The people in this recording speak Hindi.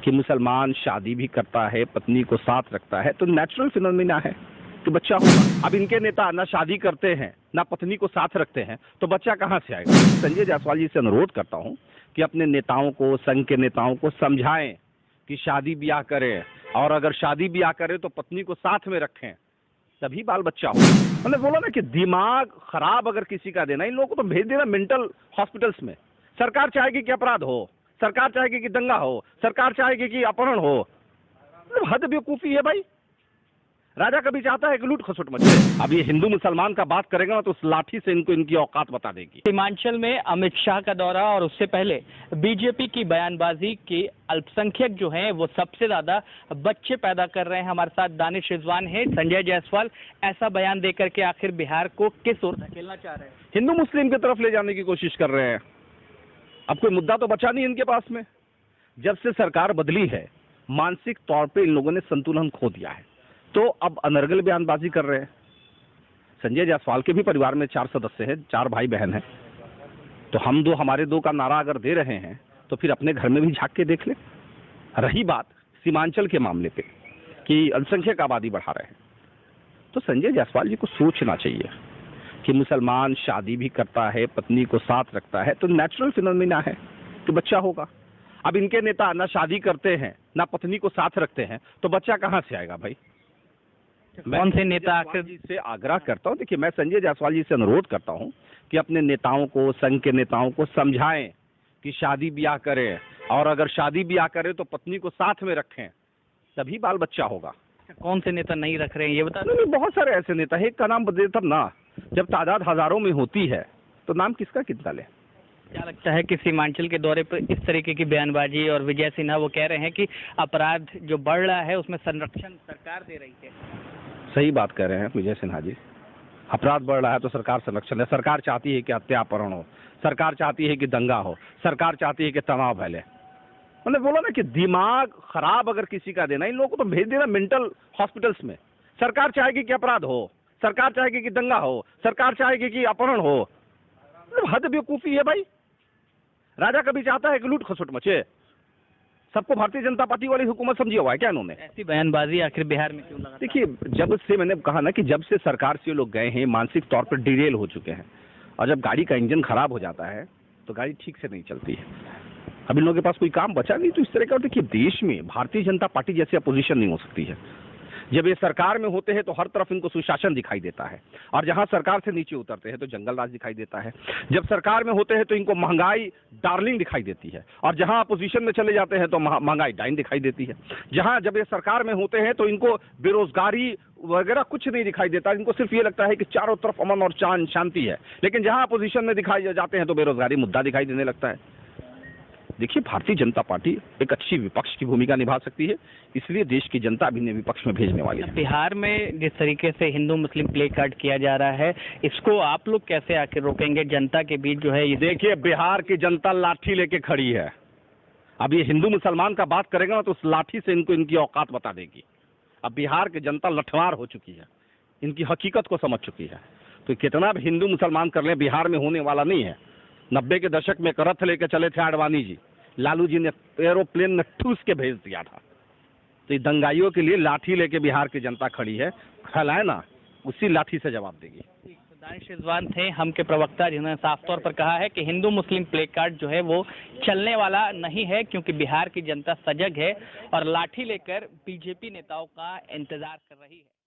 कि मुसलमान शादी भी करता है, पत्नी को साथ रखता है, तो नेचुरल फिनोमिना है कि बच्चा होगा। अब इनके नेता ना शादी करते हैं, ना पत्नी को साथ रखते हैं, तो बच्चा कहां से आएगा? संजय जायसवाल जी से अनुरोध करता हूं कि अपने नेताओं को, संघ के नेताओं को समझाएं कि शादी ब्याह करें, और अगर शादी ब्याह करें तो पत्नी को साथ में रखें, तभी बाल बच्चा हो। मैंने बोला ना कि दिमाग खराब अगर किसी का देना, इन लोगों को तो भेज देना मेंटल हॉस्पिटल्स में। सरकार चाहेगी कि अपराध हो, सरकार चाहेगी कि दंगा हो, सरकार चाहेगी कि अपहरण हो। मतलब हद बेवकूफी है भाई। राजा कभी चाहता है कि लूट खसुट मचे। अब ये हिंदू मुसलमान का बात करेगा ना तो उस लाठी से इनको इनकी औकात बता देगी। सीमांचल में अमित शाह का दौरा और उससे पहले बीजेपी की बयानबाजी के अल्पसंख्यक जो हैं वो सबसे ज्यादा बच्चे पैदा कर रहे हैं। हमारे साथ दानिश रिजवान है। संजय जायसवाल ऐसा बयान देकर के आखिर बिहार को किस ओर धकेलना चाह रहे हैं? हिंदू मुस्लिम की तरफ ले जाने की कोशिश कर रहे हैं। अब कोई मुद्दा तो बचा नहीं इनके पास में। जब से सरकार बदली है, मानसिक तौर पे इन लोगों ने संतुलन खो दिया है, तो अब अनर्गल बयानबाजी कर रहे हैं। संजय जायसवाल के भी परिवार में 4 सदस्य हैं, 4 भाई बहन हैं, तो हम दो हमारे दो का नारा अगर दे रहे हैं तो फिर अपने घर में भी झांक के देख ले। रही बात सीमांचल के मामले पे कि अल्पसंख्यक आबादी बढ़ा रहे हैं, तो संजय जायसवाल जी को सोचना चाहिए कि मुसलमान शादी भी करता है, पत्नी को साथ रखता है, तो नेचुरल फिनोमिना है कि बच्चा होगा। अब इनके नेता ना शादी करते हैं, ना पत्नी को साथ रखते हैं, तो बच्चा कहां से आएगा भाई? कौन से नेता आखिर जी से आग्रह करता हूं, देखिए मैं संजय जायसवाल जी से अनुरोध करता हूं कि अपने नेताओं को, संघ के नेताओं को समझाएं कि शादी ब्याह करें, और अगर शादी ब्याह करें तो पत्नी को साथ में रखें, तभी बाल बच्चा होगा। कौन से नेता नहीं रख रहे हैं ये बता दें। नहीं, बहुत सारे ऐसे नेता है, एक का नाम बदले तब ना। जब तादाद हजारों में होती है तो नाम किसका कितना ले। क्या लगता है कि सीमांचल के दौरे पर इस तरीके की बयानबाजी, और विजय सिन्हा वो कह रहे हैं कि अपराध जो बढ़ रहा है उसमें संरक्षण सरकार दे रही है? सही बात कह रहे हैं विजय सिन्हा जी। अपराध बढ़ रहा है तो सरकार संरक्षण है। सरकार चाहती है कि हत्या अपहरण हो, सरकार चाहती है कि दंगा हो, सरकार चाहती है कि तनाव फैले। मैंने बोला ना कि दिमाग खराब अगर किसी का देना, इन लोगों को तो भेज देना मेंटल हॉस्पिटल्स में। सरकार चाहेगी कि अपराध हो, सरकार चाहेगी कि दंगा हो, सरकार चाहेगी कि अपहरण हो। मतलब हद बेवकूफी है भाई। राजा कभी चाहता है कि लूट खसुट मचे। सबको भारतीय जनता पार्टी वाली हुकूमत समझी हुआ है क्या इन्होंने? ऐसी बयानबाजी आखिर बिहार में क्यों लगा? देखिए, जब से मैंने कहा ना कि जब से सरकार से लोग गए हैं, मानसिक तौर पर डिरेल हो चुके हैं, और जब गाड़ी का इंजन खराब हो जाता है तो गाड़ी ठीक से नहीं चलती है। अब इन लोगों के पास कोई काम बचा नहीं, तो इस तरह का देखिए देश में भारतीय जनता पार्टी जैसी अपोजिशन नहीं हो सकती है। जब ये सरकार में होते हैं तो हर तरफ इनको सुशासन दिखाई देता है, और जहां सरकार से नीचे उतरते हैं तो जंगल राज दिखाई देता है। जब सरकार में होते हैं तो इनको महंगाई डार्लिंग दिखाई देती है, और जहां अपोजिशन में चले जाते हैं तो महंगाई डाइन दिखाई देती है। जब ये सरकार में होते हैं तो इनको बेरोजगारी वगैरह कुछ नहीं दिखाई देता, इनको सिर्फ ये लगता है कि चारों तरफ अमन और शांति है। लेकिन जहां अपोजिशन में दिखाई जाते हैं तो बेरोजगारी मुद्दा दिखाई देने लगता है। देखिए, भारतीय जनता पार्टी एक अच्छी विपक्ष की भूमिका निभा सकती है, इसलिए देश की जनता अभी इन्हें विपक्ष में भेजने वाली है। बिहार में जिस तरीके से हिंदू मुस्लिम प्ले कार्ड किया जा रहा है, इसको आप लोग कैसे आके रोकेंगे? जनता के बीच जो है, देखिए बिहार की जनता लाठी लेके खड़ी है। अब ये हिंदू मुसलमान का बात करेगा ना तो उस लाठी से इनको इनकी औकात बता देगी। अब बिहार की जनता लठमार हो चुकी है, इनकी हकीकत को समझ चुकी है। तो कितना भी हिंदू मुसलमान कर ले, बिहार में होने वाला नहीं है। 90 के दशक में करथ लेके चले थे आडवाणी जी, लालू जी ने एरोप्लेन में ठूस के भेज दिया था। तो ये दंगाइयों के लिए लाठी लेके बिहार की जनता खड़ी है, फैलाए ना, उसी लाठी से जवाब देगी। दानिश रिजवान थे हम के प्रवक्ता, जिन्होंने साफ तौर पर कहा है कि हिंदू मुस्लिम प्ले कार्ड जो है वो चलने वाला नहीं है, क्योंकि बिहार की जनता सजग है और लाठी लेकर बीजेपी नेताओं का इंतजार कर रही है।